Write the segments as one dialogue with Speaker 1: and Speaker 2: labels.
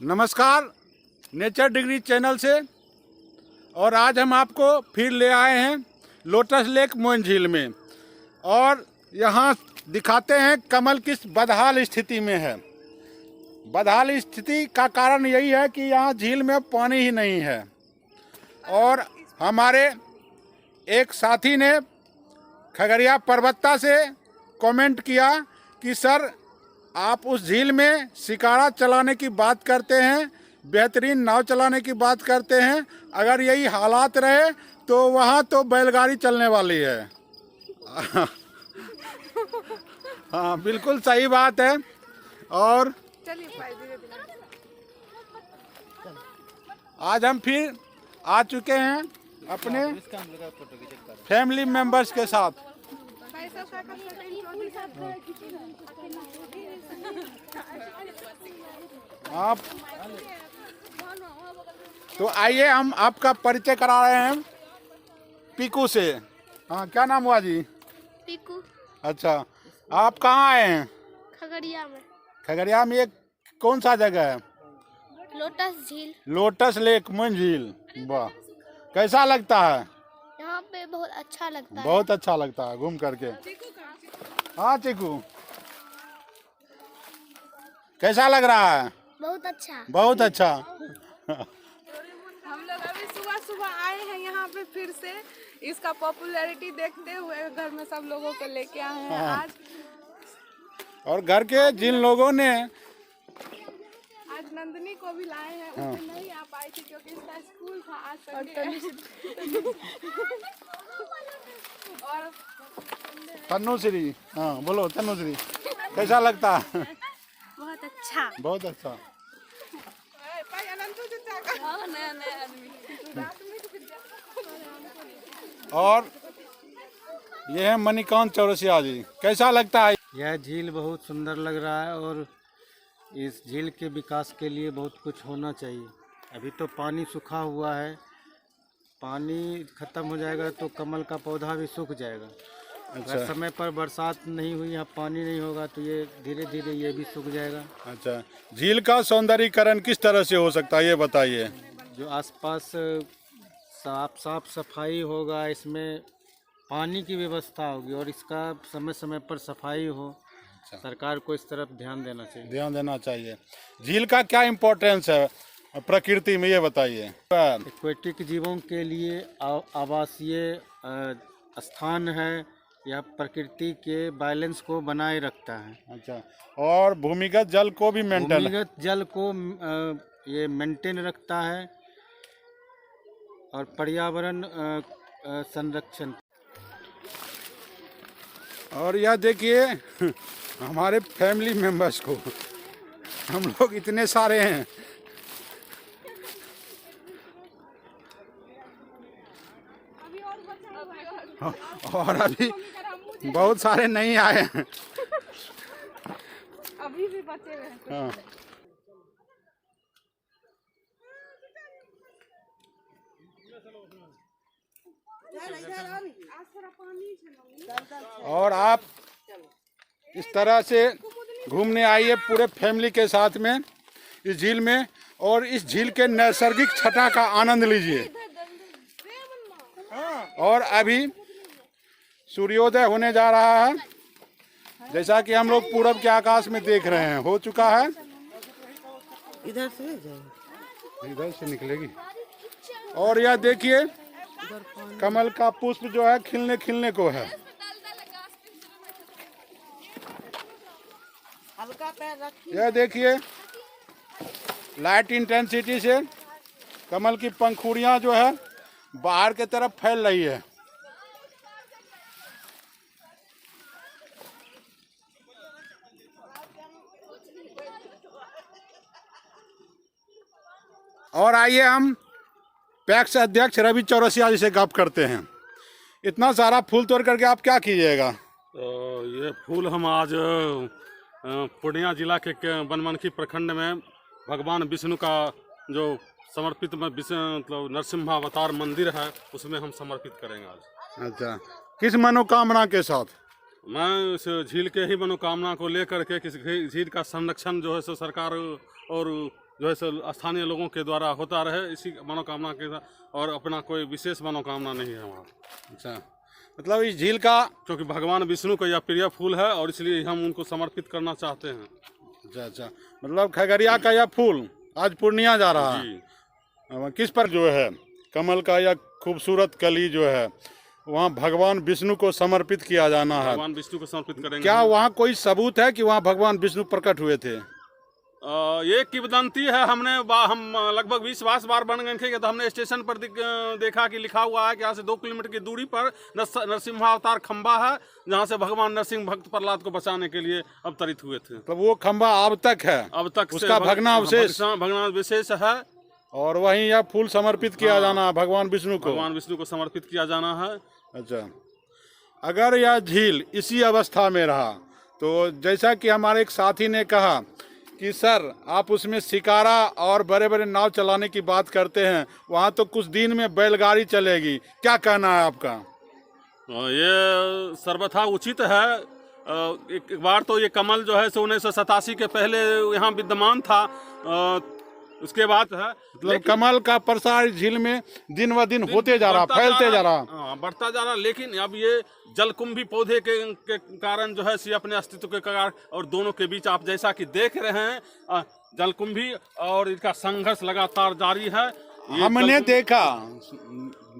Speaker 1: नमस्कार, nature degree channel से। और आज हम आपको फिर ले आए हैं लोटस लेक मोइन झील में, और यहाँ दिखाते हैं कमल किस बदहाल स्थिति में है। बदहाल स्थिति का कारण यही है कि यहाँ झील में पानी ही नहीं है। और हमारे एक साथी ने खगड़िया पर्वता से कमेंट किया कि सर, आप उस झील में शिकारा चलाने की बात करते हैं, बेहतरीन नाव चलाने की बात करते हैं, अगर यही हालात रहे तो वहाँ तो बैलगाड़ी चलने वाली है। हाँ, बिल्कुल सही बात है। और आज हम फिर आ चुके हैं अपने फैमिली मेंबर्स के साथ। आप तो आइए हम आपका परिचय करा रहे हैं पीकू से। हाँ, क्या नाम हुआ जी?
Speaker 2: पीकू।
Speaker 1: अच्छा, आप कहाँ आए हैं?
Speaker 2: खगड़िया में।
Speaker 1: खगड़िया में एक कौन सा जगह है?
Speaker 2: लोटस झील।
Speaker 1: लोटस लेक मोइन झील। वाह, कैसा लगता है?
Speaker 2: यहाँ पे बहुत अच्छा लगता है।
Speaker 1: बहुत अच्छा लगता है घूम करके। हाँ चीकू, कैसा लग रहा है?
Speaker 2: बहुत अच्छा।
Speaker 1: बहुत अच्छा।
Speaker 3: हम लोग अभी सुबह सुबह आए हैं यहाँ पे फिर से इसका पॉपुलैरिटी देखते हुए घर में सब लोगों को लेके आए हैं आज।
Speaker 1: और घर के जिन लोगों ने
Speaker 3: आज नंदनी को भी लाए हैं, उसने नहीं आ पाई थी क्योंकि इसका स्कूल था आज संडे। और
Speaker 1: तनुश्री, हाँ बोलो तनुश्री, कैसा लगता है?
Speaker 2: बहुत अच्छा।
Speaker 1: बहुत अच्छा। और ये है मणिकांत चौरसिया जी, कैसा लगता है?
Speaker 4: यह झील बहुत सुंदर लग रहा है और इस झील के विकास के लिए बहुत कुछ होना चाहिए। अभी तो पानी सूखा हुआ है, पानी खत्म हो जाएगा तो कमल का पौधा भी सूख जाएगा।
Speaker 1: अच्छा।
Speaker 4: अगर समय पर बरसात नहीं हुई या पानी नहीं होगा तो ये धीरे धीरे ये भी सूख जाएगा।
Speaker 1: अच्छा, झील का सौंदर्यीकरण किस तरह से हो सकता है ये बताइए।
Speaker 4: जो आसपास साफ सफाई होगा, इसमें पानी की व्यवस्था होगी और इसका समय समय पर सफाई हो।
Speaker 1: अच्छा।
Speaker 4: सरकार को इस तरफ ध्यान देना चाहिए।
Speaker 1: ध्यान देना चाहिए। झील का क्या इम्पोर्टेंस है प्रकृति में, ये बताइए।
Speaker 4: एक्वेटिक जीवों के लिए आवासीय स्थान है, यह प्रकृति के बैलेंस को बनाए रखता है।
Speaker 1: अच्छा, और भूमिगत जल को भी मेंटेन,
Speaker 4: भूमिगत जल को ये मेंटेन रखता है और पर्यावरण संरक्षण।
Speaker 1: और यह देखिए हमारे फैमिली मेंबर्स को, हम लोग इतने सारे हैं। और अभी बहुत सारे नहीं आए हैं।
Speaker 3: अभी भी बचे हुए हैं।
Speaker 1: हाँ। और आप इस तरह से घूमने आइए पूरे फैमिली के साथ में इस झील में, और इस झील के नैसर्गिक छटा का आनंद लीजिए। और अभी सूर्योदय होने जा रहा है, जैसा कि हम लोग पूरब के आकाश में देख रहे हैं, हो चुका है।
Speaker 5: इधर से जाए,
Speaker 1: इधर से निकलेगी। और यह देखिए कमल का पुष्प जो है खिलने को है।
Speaker 5: हल्का पैर रखिए।
Speaker 1: यह देखिए लाइट इंटेंसिटी से कमल की पंखुड़ियां जो है बाहर की तरफ फैल रही है। और आइए हम पैक्स अध्यक्ष रवि चौरसिया जी से गप करते हैं। इतना सारा फूल तोड़ करके आप क्या कीजिएगा?
Speaker 6: तो ये फूल हम आज पूर्णिया जिला के बनमनखी प्रखंड में भगवान विष्णु का जो समर्पित मतलब नरसिम्हा अवतार मंदिर है उसमें हम समर्पित करेंगे आज।
Speaker 1: अच्छा, किस मनोकामना के साथ?
Speaker 6: मैं इस झील के ही मनोकामना को लेकर के किस झील का संरक्षण जो है सो सरकार और जो है सो स्थानीय लोगों के द्वारा होता रहे, इसी मनोकामना के साथ, और अपना कोई विशेष मनोकामना नहीं है हमारा।
Speaker 1: अच्छा, मतलब इस झील का,
Speaker 6: क्योंकि भगवान विष्णु का यह प्रिय फूल है और इसलिए हम उनको समर्पित करना चाहते हैं।
Speaker 1: अच्छा अच्छा, मतलब खगड़िया का यह फूल आज पूर्णिया जा रहा है।
Speaker 6: जी।
Speaker 1: किस पर जो है कमल का यह खूबसूरत कली जो है वहाँ भगवान विष्णु को समर्पित किया जाना है।
Speaker 6: भगवान विष्णु को समर्पित करेंगे।
Speaker 1: क्या वहाँ कोई सबूत है कि वहाँ भगवान विष्णु प्रकट हुए थे?
Speaker 6: ये किंवदंती है। हम लगभग 20-22 बार बन गए थे, तो हमने स्टेशन पर देखा कि लिखा हुआ है कि यहाँ से 2 किलोमीटर की दूरी पर नरसिम्हावतार खंबा है, जहाँ से भगवान नरसिंह भक्त प्रहलाद को बचाने के लिए अवतरित हुए थे।
Speaker 1: तो वो खंबा अब तक है?
Speaker 6: अब तक
Speaker 1: उसका
Speaker 6: भग्नावशेष है
Speaker 1: और वहीं यह फूल समर्पित किया जाना है भगवान विष्णु को।
Speaker 6: भगवान विष्णु को समर्पित किया जाना है।
Speaker 1: अच्छा, अगर यह झील इसी अवस्था में रहा तो जैसा कि हमारे एक साथी ने कहा कि सर आप उसमें शिकारा और बड़े बड़े नाव चलाने की बात करते हैं, वहाँ तो कुछ दिन में बैलगाड़ी चलेगी, क्या कहना है आपका?
Speaker 6: ये सर्वथा उचित है। एक बार तो ये कमल जो है 1987 के पहले यहाँ विद्यमान था, उसके बाद है
Speaker 1: मतलब कमल का प्रसार झील में दिन व दिन होते जा रहा, फैलते जा रहा,
Speaker 6: बढ़ता जा रहा। लेकिन अब ये जलकुंभी पौधे के कारण जो है सी अपने अस्तित्व के कारण, और दोनों के बीच आप जैसा कि देख रहे हैं जलकुंभी और इनका संघर्ष लगातार जारी है।
Speaker 1: हमने देखा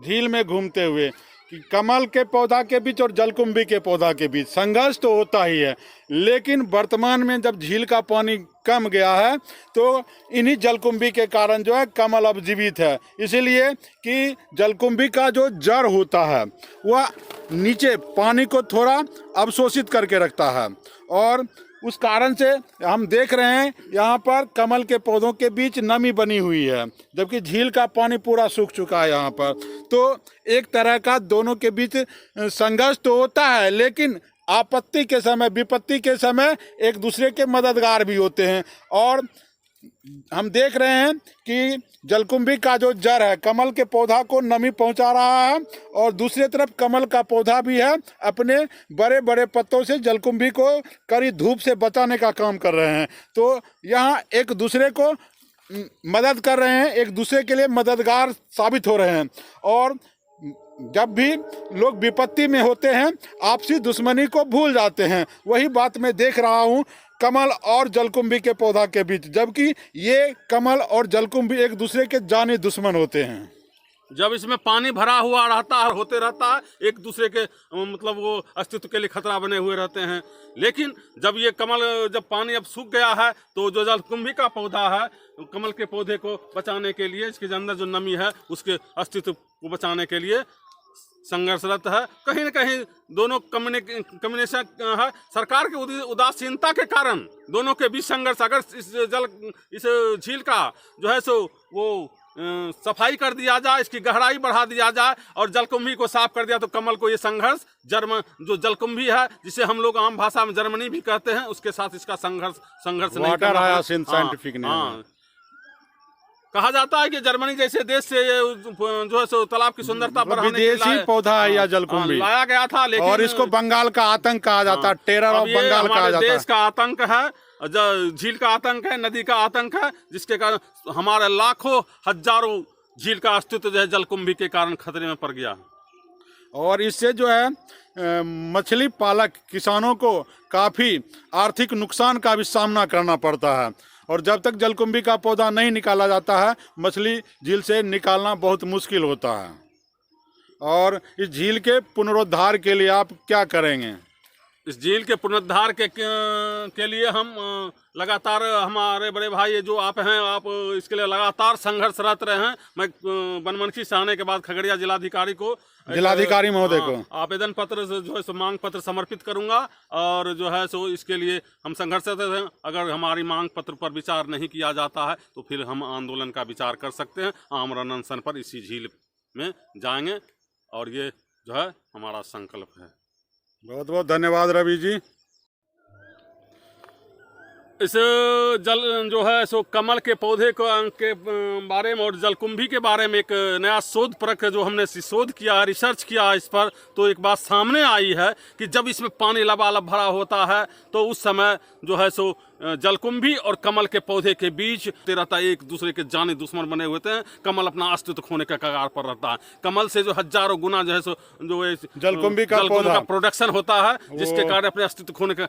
Speaker 1: झील में घूमते हुए कि कमल के पौधा के बीच और जलकुंभी के पौधा के बीच संघर्ष तो होता ही है, लेकिन वर्तमान में जब झील का पानी कम गया है तो इन्हीं जलकुंभी के कारण जो है कमल अब जीवित है। इसीलिए कि जलकुंभी का जो जड़ होता है वह नीचे पानी को थोड़ा अवशोषित करके रखता है, और उस कारण से हम देख रहे हैं यहाँ पर कमल के पौधों के बीच नमी बनी हुई है, जबकि झील का पानी पूरा सूख चुका है यहाँ पर। तो एक तरह का दोनों के बीच संघर्ष तो होता है, लेकिन आपत्ति के समय, विपत्ति के समय एक दूसरे के मददगार भी होते हैं। और हम देख रहे हैं कि जलकुंभी का जो जड़ है कमल के पौधा को नमी पहुंचा रहा है, और दूसरी तरफ कमल का पौधा भी है अपने बड़े बड़े पत्तों से जलकुंभी को कड़ी धूप से बचाने का काम कर रहे हैं। तो यहाँ एक दूसरे को मदद कर रहे हैं, एक दूसरे के लिए मददगार साबित हो रहे हैं। और जब भी लोग विपत्ति में होते हैं आपसी दुश्मनी को भूल जाते हैं। वही बात मैं देख रहा हूँ कमल और जलकुंभी के पौधा के बीच, जबकि ये कमल और जलकुंभी एक दूसरे के जानी दुश्मन होते हैं।
Speaker 6: जब इसमें पानी भरा हुआ रहता है, होते रहता है, एक दूसरे के मतलब वो अस्तित्व के लिए खतरा बने हुए रहते हैं। लेकिन जब ये कमल, जब पानी अब सूख गया है तो जो जलकुंभी का पौधा है कमल के पौधे को बचाने के लिए, इसके अंदर जो नमी है उसके अस्तित्व को बचाने के लिए संघर्षरत है। कहीं न कहीं दोनों कम्युनिकेशन है। सरकार की उदासीनता के कारण दोनों के बीच संघर्ष। अगर इस झील का जो है सो वो सफाई कर दिया जाए, इसकी गहराई बढ़ा दिया जाए और जलकुंभी को साफ कर दिया तो कमल को ये संघर्ष जो जलकुंभी है, जिसे हम लोग आम भाषा में जर्मनी भी कहते हैं, उसके साथ इसका संघर्ष नहीं करना।
Speaker 1: साइंटिफिक नेम
Speaker 6: कहा जाता है कि जर्मनी जैसे देश से ये जो है सो तालाब की सुंदरता बढ़ाने के
Speaker 1: विदेशी पौधा है या जलकुंभी
Speaker 6: लाया गया था। लेकिन
Speaker 1: और इसको बंगाल का आतंक कहा जाता है, टेरर ऑफ बंगाल कहा जाता है।
Speaker 6: देश का आतंक है, झील का आतंक है, नदी का आतंक है, जिसके कारण हमारे लाखों हजारों झील का अस्तित्व जो है जलकुंभी के कारण खतरे में पड़ गया।
Speaker 1: और इससे जो है मछली पालक किसानों को काफ़ी आर्थिक नुकसान का भी सामना करना पड़ता है। और जब तक जलकुंभी का पौधा नहीं निकाला जाता है मछली झील से निकालना बहुत मुश्किल होता है। और इस झील के पुनरुद्धार के लिए आप क्या करेंगे?
Speaker 6: इस झील के पुनरुद्धार के लिए हम लगातार, हमारे बड़े भाई जो आप हैं, आप इसके लिए लगातार संघर्षरत रहे हैं। मैं बनमनखी से आने के बाद खगड़िया जिलाधिकारी महोदय को आवेदन पत्र जो है सो मांग पत्र समर्पित करूंगा, और जो है सो इसके लिए हम संघर्षरत हैं। अगर हमारी मांग पत्र पर विचार नहीं किया जाता है तो फिर हम आंदोलन का विचार कर सकते हैं। आमरण अनशन पर इसी झील में जाएंगे, और ये जो है हमारा संकल्प है।
Speaker 1: बहुत बहुत धन्यवाद रवि जी।
Speaker 6: इस जल जो है सो कमल के पौधे के बारे में और जलकुंभी के बारे में एक नया शोध परख जो हमने शोध किया, रिसर्च किया इस पर, तो एक बात सामने आई है कि जब इसमें पानी लबालब भरा होता है तो उस समय जो है सो जलकुंभी और कमल के पौधे के बीच रहता है, एक दूसरे के जाने दुश्मन बने हुए थे। कमल अपना अस्तित्व खोने के कगार पर रहता है। कमल से जो हजारों गुना जो है सो जो
Speaker 1: जलकुंभी का
Speaker 6: प्रोडक्शन होता है, जिसके कारण अपने अस्तित्व खोने का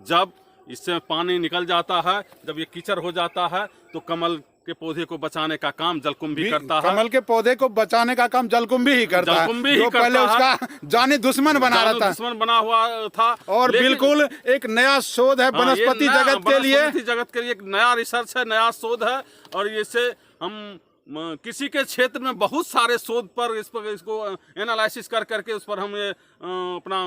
Speaker 6: जब इससे पानी निकल जाता है, जब ये कीचड़ हो जाता है तो कमल के पौधे को बचाने का काम जलकुंभी करता है।
Speaker 1: कमल के पौधे को बचाने का काम जलकुंभी ही करता है, जो पहले उसका जानी दुश्मन बना रहता है,
Speaker 6: दुश्मन बना हुआ था।
Speaker 1: और बिल्कुल एक नया शोध है वनस्पति जगत के लिए,
Speaker 6: एक नया रिसर्च है, नया शोध है। और इससे हम किसी के क्षेत्र में बहुत सारे शोध पर इसको एनालिसिस करके उस पर हम ये अपना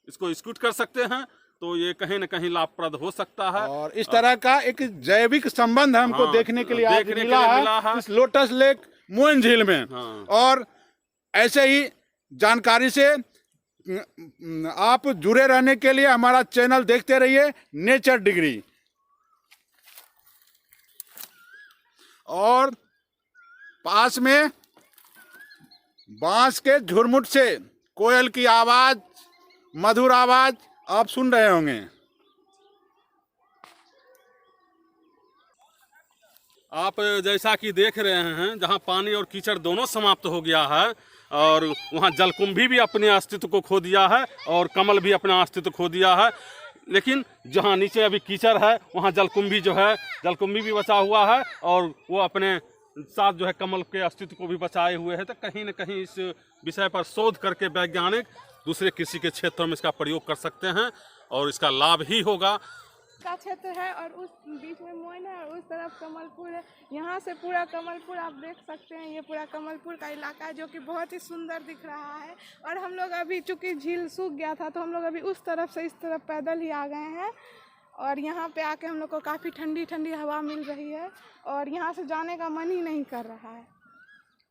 Speaker 6: इसको स्कूट कर सकते हैं, तो ये कहीं न कहीं लाभप्रद हो सकता है।
Speaker 1: और इस तरह का एक जैविक संबंध हमको देखने के लिए आज मिला है इस लोटस लेक मोइन झील में। और ऐसे ही जानकारी से आप जुड़े रहने के लिए हमारा चैनल देखते रहिए नेचर डिग्री। और पास में बांस के झुरमुट से कोयल की आवाज, मधुर आवाज आप सुन रहे होंगे।
Speaker 6: आप जैसा कि देख रहे हैं, जहां पानी और कीचड़ दोनों समाप्त हो गया है और वहां जलकुंभी भी अपने अस्तित्व को खो दिया है और कमल भी अपना अस्तित्व खो दिया है। लेकिन जहां नीचे अभी कीचड़ है वहां जलकुंभी भी बचा हुआ है और वो अपने साथ जो है कमल के अस्तित्व को भी बचाए हुए है। तो कहीं न कहीं इस विषय पर शोध करके वैज्ञानिक दूसरे कृषि के क्षेत्रों में इसका प्रयोग कर सकते हैं और इसका लाभ ही होगा।
Speaker 3: का क्षेत्र है और उस बीच में मोइन है और उस तरफ कमलपुर है। यहाँ से पूरा कमलपुर आप देख सकते हैं, ये पूरा कमलपुर का इलाका है जो कि बहुत ही सुंदर दिख रहा है। और हम लोग अभी चूँकि झील सूख गया था तो हम लोग अभी उस तरफ से इस तरफ पैदल ही आ गए हैं और यहाँ पे आके हम लोग को काफ़ी ठंडी ठंडी हवा मिल रही है और यहाँ से जाने का मन ही नहीं कर रहा है।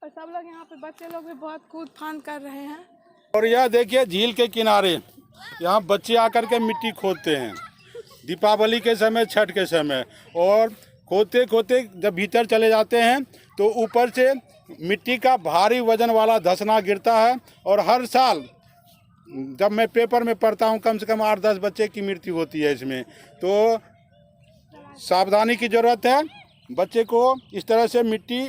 Speaker 3: और सब लोग यहाँ पे बच्चे लोग भी बहुत कूद फान कर रहे हैं।
Speaker 1: और यह देखिए झील के किनारे यहाँ बच्चे आकर के मिट्टी खोदते हैं दीपावली के समय, छठ के समय। और खोदते खोदते जब भीतर चले जाते हैं तो ऊपर से मिट्टी का भारी वजन वाला धंसना गिरता है। और हर साल जब मैं पेपर में पढ़ता हूँ कम से कम 8-10 बच्चे की मृत्यु होती है इसमें। तो सावधानी की ज़रूरत है, बच्चे को इस तरह से मिट्टी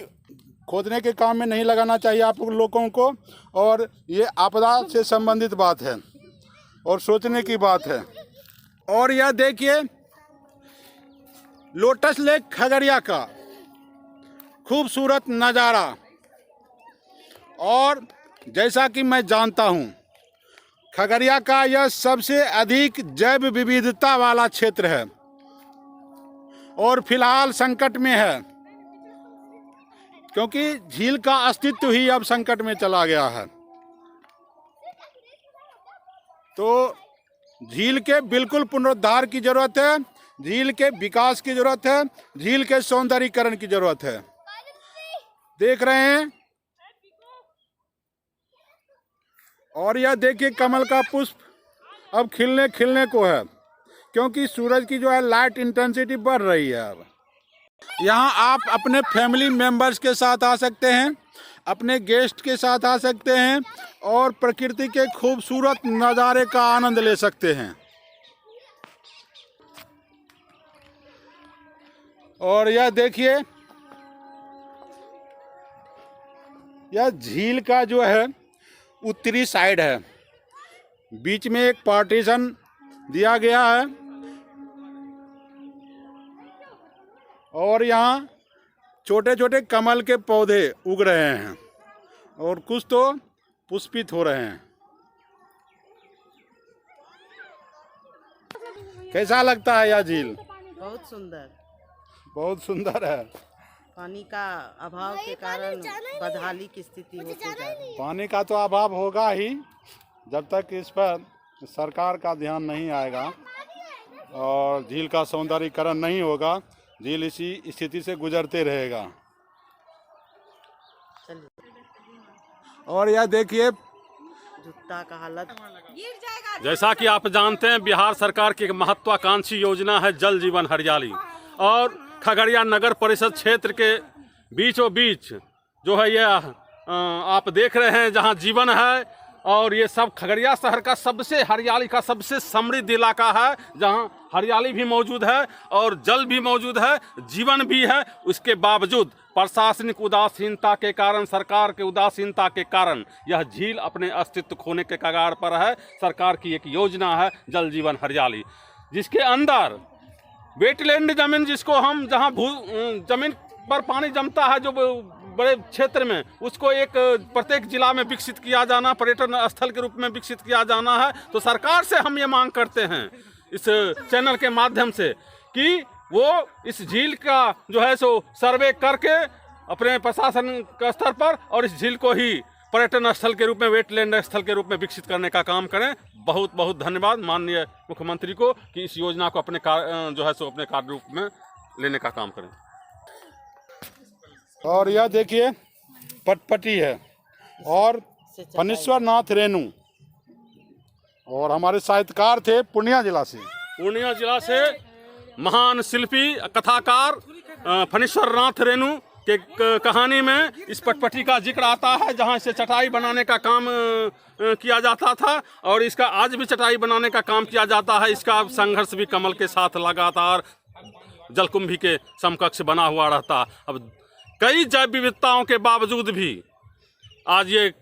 Speaker 1: खोदने के काम में नहीं लगाना चाहिए आप लोगों को। और ये आपदा से संबंधित बात है और सोचने की बात है। और यह देखिए लोटस लेक खगड़िया का खूबसूरत नज़ारा। और जैसा कि मैं जानता हूँ खगड़िया का यह सबसे अधिक जैव विविधता वाला क्षेत्र है और फिलहाल संकट में है क्योंकि झील का अस्तित्व ही अब संकट में चला गया है। तो झील के बिल्कुल पुनरुद्धार की जरूरत है, झील के विकास की जरूरत है, झील के सौंदर्यीकरण की जरूरत है। देख रहे हैं। और यह देखिए कमल का पुष्प अब खिलने को है क्योंकि सूरज की जो है लाइट इंटेंसिटी बढ़ रही है। अब यहाँ आप अपने फैमिली मेंबर्स के साथ आ सकते हैं, अपने गेस्ट के साथ आ सकते हैं और प्रकृति के खूबसूरत नज़ारे का आनंद ले सकते हैं। और यह देखिए यह झील का जो है उत्तरी साइड है, बीच में एक पार्टीशन दिया गया है और यहाँ छोटे छोटे कमल के पौधे उग रहे हैं और कुछ तो पुष्पित हो रहे हैं। कैसा लगता है यह झील?
Speaker 5: बहुत सुंदर,
Speaker 1: बहुत सुंदर है।
Speaker 5: पानी का अभाव के कारण बदहाली की स्थिति होती जा रही है।
Speaker 1: पानी का तो अभाव होगा ही जब तक इस पर सरकार का ध्यान नहीं आएगा और झील का सौंदर्यीकरण नहीं होगा, झील इसी स्थिति से गुजरते रहेगा। और यह देखिए
Speaker 5: जूता का हालत
Speaker 6: जैसा कि आप जानते हैं, बिहार सरकार की एक महत्वाकांक्षी योजना है जल जीवन हरियाली, और खगड़िया नगर परिषद क्षेत्र के बीचों बीच जो है ये आप देख रहे हैं जहां जीवन है, और ये सब खगड़िया शहर का सबसे हरियाली का सबसे समृद्ध इलाका है, जहां हरियाली भी मौजूद है और जल भी मौजूद है, जीवन भी है। उसके बावजूद प्रशासनिक उदासीनता के कारण, सरकार के उदासीनता के कारण यह झील अपने अस्तित्व खोने के कगार पर है। सरकार की एक योजना है जल जीवन हरियाली, जिसके अंदर वेटलैंड जमीन, जिसको हम जहां जमीन पर पानी जमता है जो बड़े क्षेत्र में, उसको एक प्रत्येक जिला में विकसित किया जाना, पर्यटन स्थल के रूप में विकसित किया जाना है। तो सरकार से हम ये मांग करते हैं इस चैनल के माध्यम से कि वो इस झील का जो है सो सर्वे करके अपने प्रशासन के स्तर पर और इस झील को ही पर्यटन स्थल के रूप में, वेटलैंड स्थल के रूप में विकसित करने का काम करें। बहुत बहुत धन्यवाद माननीय मुख्यमंत्री को कि इस योजना को अपने जो है सो अपने कार्य रूप में लेने का काम करें।
Speaker 1: और यह देखिए पटपटी है और फणीश्वर नाथ रेणु, और हमारे साहित्यकार थे पूर्णिया जिला से।
Speaker 6: पूर्णिया जिला से महान शिल्पी कथाकार फणीश्वर नाथ रेणु के कहानी में इस पटपटी का जिक्र आता है, जहां से चटाई बनाने का काम किया जाता था, और इसका आज भी चटाई बनाने का काम किया जाता है। इसका संघर्ष भी कमल के साथ लगातार जलकुंभी के समकक्ष बना हुआ रहता। अब कई जैव विविधताओं के बावजूद भी आज ये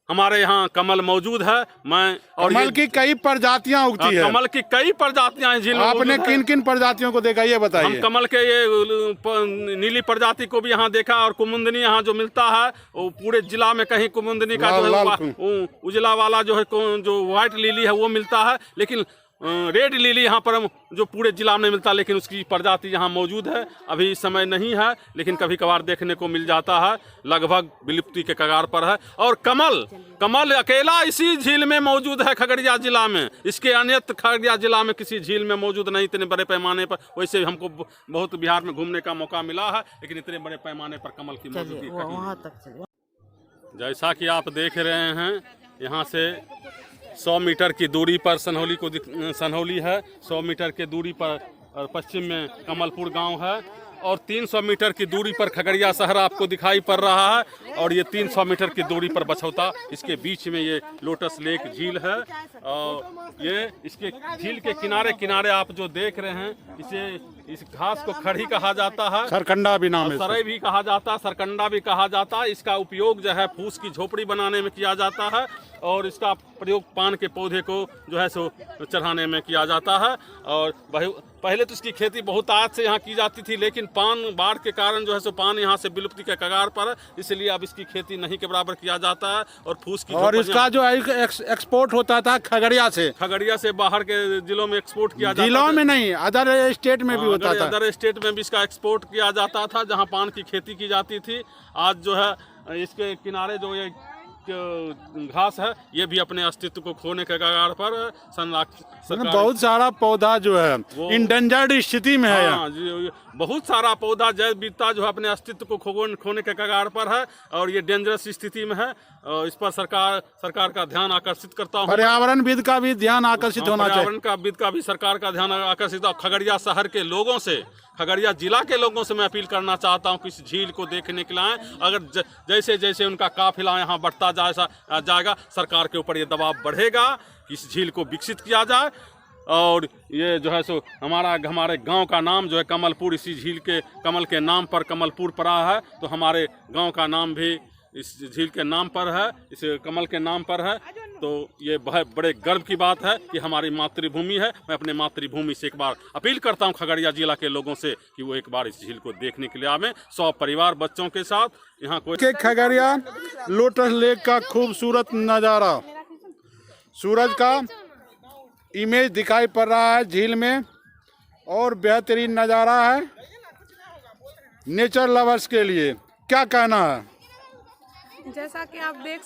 Speaker 6: हमारे यहाँ कमल मौजूद है। और
Speaker 1: कमल की कई प्रजातियां उगती है।
Speaker 6: कमल की कई प्रजातियां हैं झील में।
Speaker 1: आपने किन किन प्रजातियों को देखा ये बताइए।
Speaker 6: हम कमल के ये नीली प्रजाति को भी यहाँ देखा, और कुमुंदनी यहाँ जो मिलता है वो पूरे जिला में कहीं कुमुंदनी का जो है उजला वाला जो है जो व्हाइट लिली है वो मिलता है, लेकिन रेड लिली यहाँ पर जो पूरे जिला में मिलता है, लेकिन उसकी प्रजाति यहाँ मौजूद है। अभी इस समय नहीं है, लेकिन कभी कभार देखने को मिल जाता है, लगभग विलुप्ति के कगार पर है। और कमल अकेला इसी झील में मौजूद है खगड़िया जिला में। इसके अन्यत्र खगड़िया जिला में किसी झील में मौजूद नहीं इतने बड़े पैमाने पर। वैसे हमको बहुत बिहार में घूमने का मौका मिला है, लेकिन इतने बड़े पैमाने पर कमल की मौजूदगी
Speaker 5: वहाँ तक चलिए।
Speaker 6: जैसा कि आप देख रहे हैं, यहाँ से 100 मीटर की दूरी पर सनहौली है। 100 मीटर की दूरी पर पश्चिम में कमलपुर गांव है, और 300 मीटर की दूरी पर खगड़िया शहर आपको दिखाई पड़ रहा है, और ये 300 मीटर की दूरी पर बछौता। इसके बीच में ये लोटस लेक झील है, और ये इसके झील के किनारे किनारे आप जो देख रहे हैं, इस घास को खड़ी कहा जाता है,
Speaker 1: सरकंडा भी नाम है,
Speaker 6: सरई भी कहा जाता है, सरकंडा भी कहा जाता है। इसका उपयोग जो है फूस की झोपड़ी बनाने में किया जाता है, और इसका प्रयोग पान के पौधे को जो है सो चढ़ाने में किया जाता है। और पहले तो इसकी खेती बहुत आज से यहाँ की जाती थी, लेकिन पान बाढ़ के कारण जो है सो पान यहाँ से विलुप्ति के कगार पर है, इसलिए अब इसकी खेती नहीं के बराबर किया जाता है। और फूस की
Speaker 1: और इसका जो एक्सपोर्ट होता था खगड़िया से
Speaker 6: बाहर के जिलों में एक्सपोर्ट किया जाता था।
Speaker 1: जिलों में नहीं, अदर स्टेट में भी होता था।
Speaker 6: अदर स्टेट में भी इसका एक्सपोर्ट किया जाता था, जहाँ पान की खेती की जाती थी। आज जो है इसके किनारे जो ये घास है, ये भी अपने अस्तित्व को खोने के कगार पर
Speaker 1: बहुत सारा पौधा जो है इंडेंजर्ड स्थिति में है।
Speaker 6: हाँ, बहुत सारा पौधा जैव विविधता जो है अपने अस्तित्व को खोने के कगार पर है, और ये डेंजरस स्थिति में है। इस पर सरकार का ध्यान आकर्षित करता हूँ।
Speaker 1: पर्यावरणविद का भी ध्यान आकर्षित होना चाहिए।
Speaker 6: पर्यावरण का भी सरकार का ध्यान आकर्षित। और खगड़िया शहर के लोगों से, खगड़िया जिला के लोगों से मैं अपील करना चाहता हूँ कि इस झील को देखने के लिए आएँ। अगर जैसे जैसे उनका काफिला यहाँ बढ़ता जाएगा, सरकार के ऊपर ये दबाव बढ़ेगा कि इस झील को विकसित किया जाए। और ये जो है सो हमारे गांव का नाम जो है कमलपुर, इसी झील के कमल के नाम पर कमलपुर पड़ा है, तो हमारे गांव का नाम भी इस झील के नाम पर है, इस कमल के नाम पर है। तो ये बहुत बड़े गर्व की बात है कि हमारी मातृभूमि है। मैं अपने मातृभूमि से एक बार अपील करता हूं खगड़िया जिला के लोगों से कि वो एक बार इस झील को देखने के लिए आवे, 100 परिवार बच्चों के साथ। यहाँ कोई
Speaker 1: खगड़िया लोटस लेक का खूबसूरत नज़ारा, सूरज का इमेज दिखाई पड़ रहा है झील में, और बेहतरीन नज़ारा है नेचर लवर्स के लिए। क्या कहना है?
Speaker 3: जैसा कि आप देख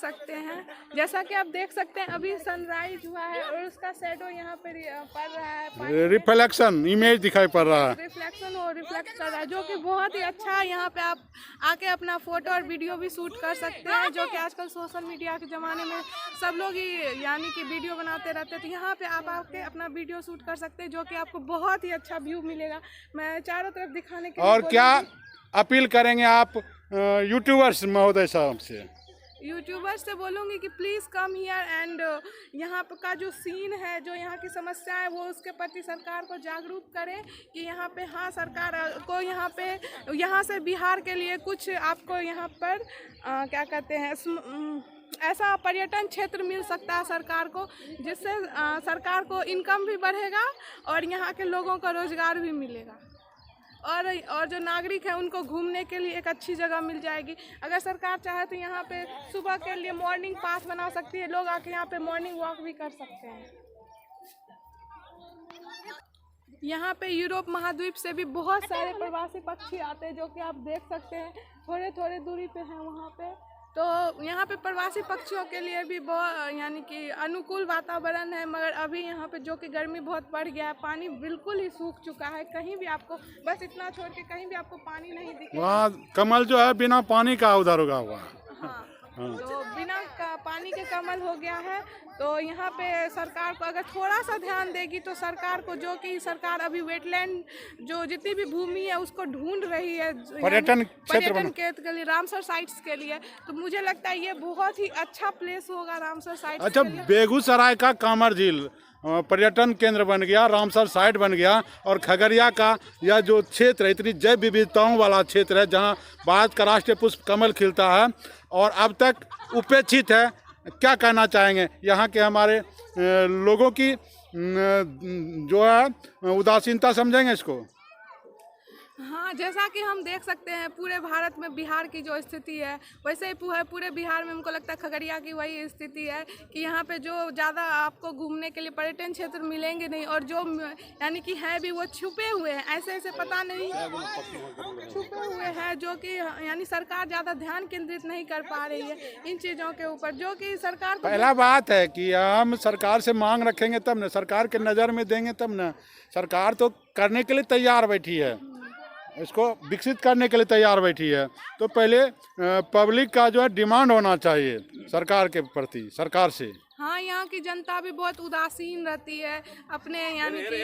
Speaker 3: सकते हैं अभी सनराइज हुआ है और उसका शैडो यहाँ पे पड़ रहा है, पानी
Speaker 1: रिफ्लेक्शन इमेज दिखाई पड़ रहा है।
Speaker 3: रिफ्लेक्शन और रिफ्लेक्ट कर रहा है, जो कि बहुत ही अच्छा है। यहाँ पे आप आके अपना फोटो और वीडियो भी शूट कर सकते हैं, जो कि आजकल सोशल मीडिया के ज़माने में सब लोग ही यानी कि वीडियो बनाते रहते हैं। तो यहाँ पे आप आके अपना वीडियो शूट कर सकते हैं, जो कि आपको बहुत ही अच्छा व्यू मिलेगा। मैं चारों तरफ दिखाने के लिए
Speaker 1: और क्या
Speaker 3: बोलूँगी।
Speaker 1: अपील करेंगे आप यूट्यूबर्स महोदय साहब से?
Speaker 3: यूट्यूबर्स से बोलूँगी कि प्लीज़ कम हियर एंड यहाँ पे का जो सीन है, जो यहाँ की समस्या है, वो उसके प्रति सरकार को जागरूक करें कि यहाँ पे हाँ सरकार को यहाँ से बिहार के लिए कुछ आपको यहाँ पर क्या कहते हैं ऐसा पर्यटन क्षेत्र मिल सकता है सरकार को, जिससे सरकार को इनकम भी बढ़ेगा और यहाँ के लोगों को रोज़गार भी मिलेगा और जो नागरिक हैं उनको घूमने के लिए एक अच्छी जगह मिल जाएगी। अगर सरकार चाहे तो यहाँ पे सुबह के लिए मॉर्निंग पास बना सकती है, लोग आके यहाँ पे मॉर्निंग वॉक भी कर सकते हैं। यहाँ पे यूरोप महाद्वीप से भी बहुत सारे प्रवासी पक्षी आते हैं, जो कि आप देख सकते हैं, थोड़े थोड़े दूरी पे हैं वहाँ पे। तो यहाँ पे प्रवासी पक्षियों के लिए भी बहुत यानी कि अनुकूल वातावरण है, मगर अभी यहाँ पे जो कि गर्मी बहुत बढ़ गया है, पानी बिल्कुल ही सूख चुका है। कहीं भी आपको बस इतना छोड़ के कहीं भी आपको पानी नहीं दिखेगा।
Speaker 1: वहाँ कमल जो है बिना पानी का उधर उगा हुआ है।
Speaker 3: हाँ, तो बिना पानी के कमल हो गया है। तो यहाँ पे सरकार को अगर थोड़ा सा ध्यान देगी तो सरकार को, जो कि सरकार अभी वेटलैंड जो जितनी भी भूमि है उसको ढूंढ रही है
Speaker 1: पर्यटन
Speaker 3: के लिए, रामसर साइट्स के लिए, तो मुझे लगता है ये बहुत ही अच्छा प्लेस होगा रामसर साइट्स।
Speaker 1: अच्छा, बेगूसराय का कांवर झील पर्यटन केंद्र बन गया, रामसर साइट बन गया, और खगड़िया का यह जो क्षेत्र है इतनी जैव विविधताओं वाला क्षेत्र है, जहाँ भारत का राष्ट्रीय पुष्प कमल खिलता है और अब तक उपेक्षित है। क्या कहना चाहेंगे यहाँ के हमारे लोगों की जो है उदासीनता समझेंगे इसको?
Speaker 3: हाँ, जैसा कि हम देख सकते हैं पूरे भारत में बिहार की जो स्थिति है, वैसे ही पूरे बिहार में हमको लगता है खगड़िया की वही स्थिति है कि यहाँ पे जो ज़्यादा आपको घूमने के लिए पर्यटन क्षेत्र मिलेंगे नहीं, और जो यानी कि है भी वो छुपे हुए हैं, ऐसे पता नहीं छुपे हुए हैं, जो कि यानी सरकार ज़्यादा ध्यान केंद्रित नहीं कर पा रही है इन चीज़ों के ऊपर, जो कि सरकार को
Speaker 1: पहला बात है कि हम सरकार से मांग रखेंगे तब न, सरकार के नज़र में देंगे तब न। सरकार तो करने के लिए तैयार बैठी है, इसको विकसित करने के लिए तैयार बैठी है, तो पहले पब्लिक का जो है डिमांड होना चाहिए सरकार के प्रति, सरकार से।
Speaker 3: हाँ, यहाँ की जनता भी बहुत उदासीन रहती है अपने यानी कि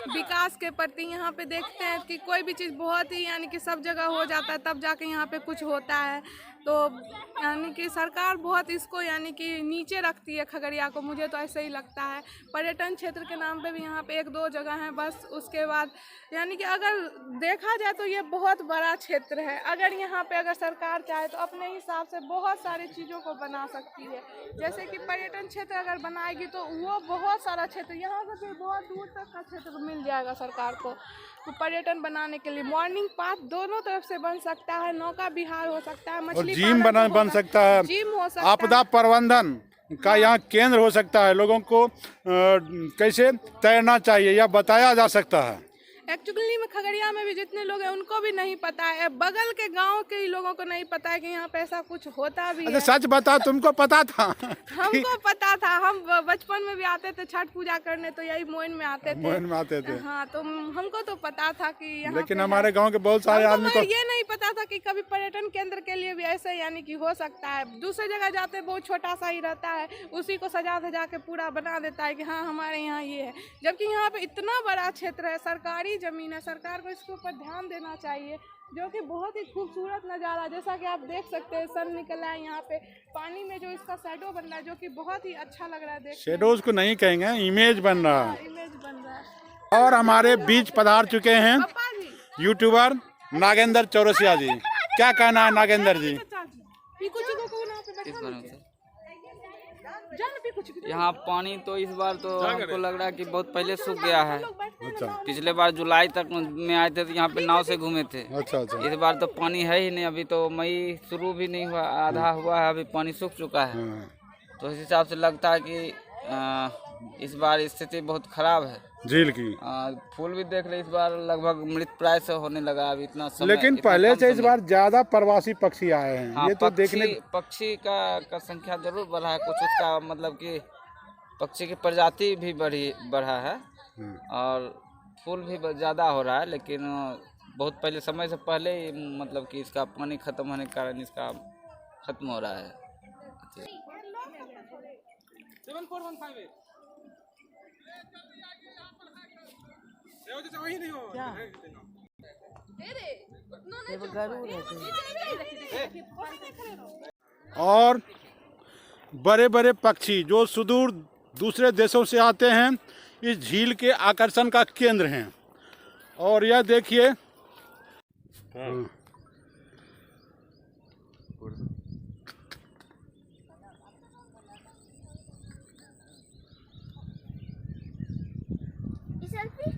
Speaker 3: विकास के प्रति। यहाँ पे देखते हैं कि कोई भी चीज़ बहुत ही यानी कि सब जगह हो जाता है, तब जाके यहाँ पे कुछ होता है। तो यानी कि सरकार बहुत इसको यानी कि नीचे रखती है खगड़िया को, मुझे तो ऐसे ही लगता है। पर्यटन क्षेत्र के नाम पे भी यहाँ पे 1-2 जगह हैं बस, उसके बाद यानी कि अगर देखा जाए तो ये बहुत बड़ा क्षेत्र है। अगर यहाँ पे अगर सरकार चाहे तो अपने हिसाब से बहुत सारी चीज़ों को बना सकती है, जैसे कि पर्यटन क्षेत्र अगर बनाएगी तो वो बहुत सारा क्षेत्र, यहाँ से फिर बहुत दूर तक का क्षेत्र मिल जाएगा सरकार को पर्यटन बनाने के लिए। मॉर्निंग पाथ दोनों तरफ से बन सकता है, नौका विहार हो सकता है, मछली
Speaker 1: जिम बन सकता है,
Speaker 3: जिम हो सकता है,
Speaker 1: आपदा प्रबंधन का यहाँ केंद्र हो सकता है, लोगों को कैसे तैरना चाहिए यह बताया जा सकता है।
Speaker 3: एक्चुअली में खगड़िया में भी जितने लोग हैं उनको भी नहीं पता है, बगल के गांव के ही लोगों को नहीं पता है कि यहाँ पे ऐसा कुछ होता भी है।
Speaker 1: सच बता, तुमको पता था?
Speaker 3: हमको पता था, हम बचपन में भी आते थे छठ पूजा करने, तो यही मोइन में आते थे। हाँ, तो हमको तो पता था कि यहाँ,
Speaker 1: लेकिन हमारे गांव के बहुत सारे आदमी को
Speaker 3: ये नहीं पता था कि कभी पर्यटन केंद्र के लिए भी ऐसे यानी कि हो सकता है। दूसरी जगह जाते बहुत छोटा सा ही रहता है, उसी को सजा के पूरा बना देता है कि हाँ हमारे यहाँ ये है, जबकि यहाँ पे इतना बड़ा क्षेत्र है, सरकारी जमीन है, सरकार को इसके ऊपर ध्यान देना चाहिए, जो कि बहुत ही खूबसूरत नज़ारा, जैसा कि आप देख सकते हैं सन निकला है यहाँ पे, पानी में जो इसका शैडो बन रहा है, जो कि बहुत ही अच्छा लग रहा है देखने।
Speaker 1: शैडो उसको नहीं कहेंगे, इमेज बन रहा है,
Speaker 3: इमेज बन रहा है।
Speaker 1: और हमारे बीच पधार चुके हैं यूट्यूबर नागेंद्र चौरसिया जी। क्या कहना है नागेंद्र जी?
Speaker 7: यहाँ पानी तो इस बार तो हमको लग रहा है कि बहुत पहले सूख गया है।
Speaker 1: अच्छा,
Speaker 7: पिछले बार जुलाई तक में आए थे तो यहाँ पे नाव से घूमे थे।
Speaker 1: अच्छा।
Speaker 7: इस बार तो पानी है ही नहीं, अभी तो मई शुरू भी नहीं हुआ, आधा हुआ है, अभी पानी सूख चुका है। तो इस हिसाब से लगता है कि इस बार स्थिति बहुत खराब है।
Speaker 1: झील की।
Speaker 7: फूल भी देख रहे इस बार लगभग मृत प्राय से होने लगा अब इतना समय।
Speaker 1: लेकिन
Speaker 7: इतना
Speaker 1: पहले
Speaker 7: कम
Speaker 1: से इस
Speaker 7: समय।
Speaker 1: बार ज्यादा प्रवासी पक्षी आए हैं।
Speaker 7: हाँ,
Speaker 1: ये तो देखने
Speaker 7: पक्षी का संख्या जरूर बढ़ा है कुछ, उसका मतलब कि पक्षी की प्रजाति भी बढ़ा है और फूल भी ज़्यादा हो रहा है। लेकिन बहुत पहले समय से पहले ही मतलब कि इसका पानी खत्म होने के कारण इसका खत्म हो रहा है।
Speaker 1: और बड़े बड़े पक्षी जो सुदूर दूसरे देशों से आते हैं इस झील के आकर्षण का केंद्र हैं। और यह देखिए
Speaker 2: सेल्फी